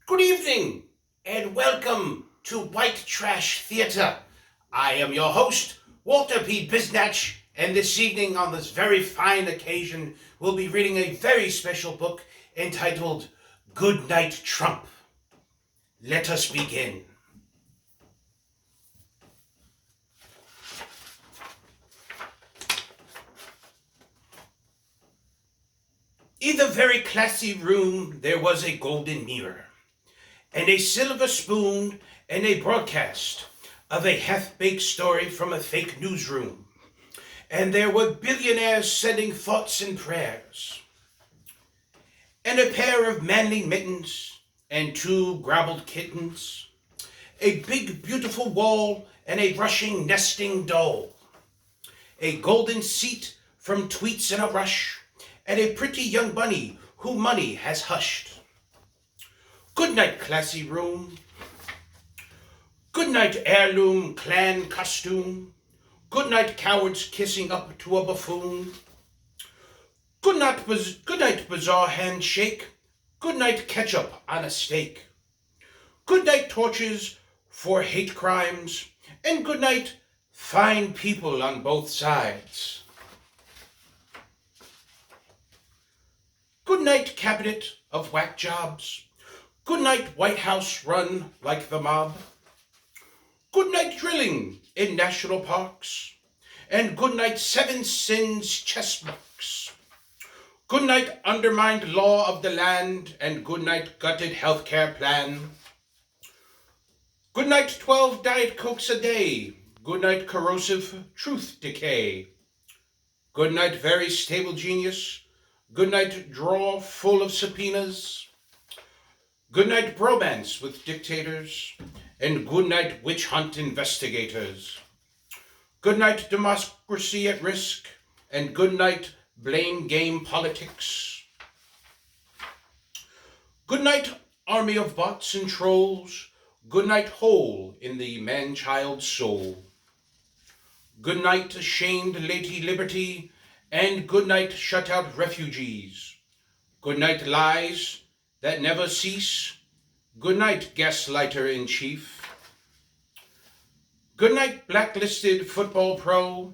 Good evening and welcome to White Trash Theatre. I am your host, Walter P. Biznatch, and this evening on this very fine occasion, we'll be reading a very special book entitled Good Night Trump. Let us begin. In the very classy room there was a golden mirror, and a silver spoon, and a broadcast of a half-baked story from a fake newsroom. And there were billionaires sending thoughts and prayers. And a pair of manly mittens, and two grabbled kittens. A big beautiful wall, and a rushing nesting doll. A golden seat from tweets in a rush, and a pretty young bunny who money has hushed. Good night, classy room. Good night, heirloom clan costume. Good night, cowards kissing up to a buffoon. Good night, bizarre handshake. Good night, ketchup on a steak. Good night, torches for hate crimes. And good night, fine people on both sides. Good night, cabinet of whack jobs. Good night, White House run like the mob. Good night, drilling in national parks. And good night, seven sins chess marks. Good night, undermined law of the land. And good night, gutted healthcare plan. Good night, 12 Diet Cokes a day. Good night, corrosive truth decay. Good night, very stable genius. Good night, drawer full of subpoenas. Good night, bromance with dictators. And good night, witch hunt investigators. Good night, democracy at risk. And good night, blame game politics. Good night, army of bots and trolls. Good night, hole in the man-child soul. Good night, ashamed lady liberty. And good night, shut out refugees. Good night, lies that never cease. Good night, gaslighter in chief. Good night, blacklisted football pro.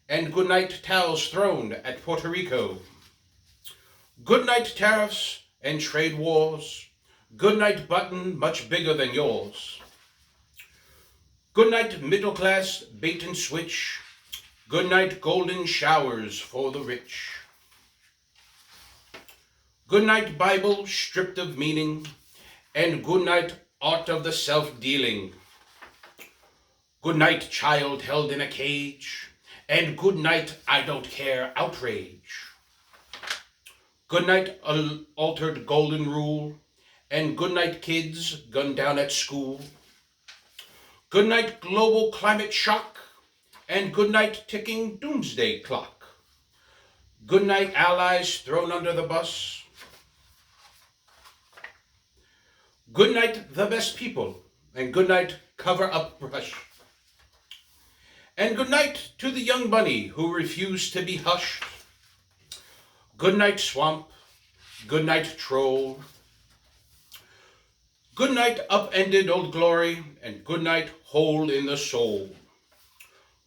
And good night, towels thrown at Puerto Rico. Good night, tariffs and trade wars. Good night, button much bigger than yours. Good night, middle class bait and switch. Good night, golden showers for the rich. Good night, Bible stripped of meaning. And good night, art of the self-dealing. Good night, child held in a cage. And good night, I don't care outrage. Good night, altered golden rule. And good night, kids gunned down at school. Good night, global climate shock. And good night, ticking doomsday clock. Good night, allies thrown under the bus. Good night, the best people. And good night, cover up brush. And good night to the young bunny who refused to be hushed. Good night, swamp. Good night, troll. Good night, upended old glory. And good night, hole in the soul.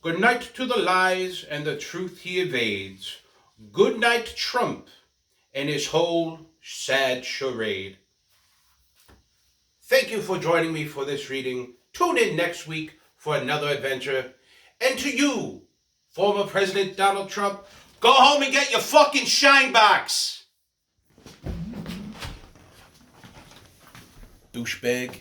Good night to the lies and the truth he evades. Good night, Trump, and his whole sad charade. Thank you for joining me for this reading. Tune in next week for another adventure. And to you, former President Donald Trump, go home and get your fucking shine box. Douchebag.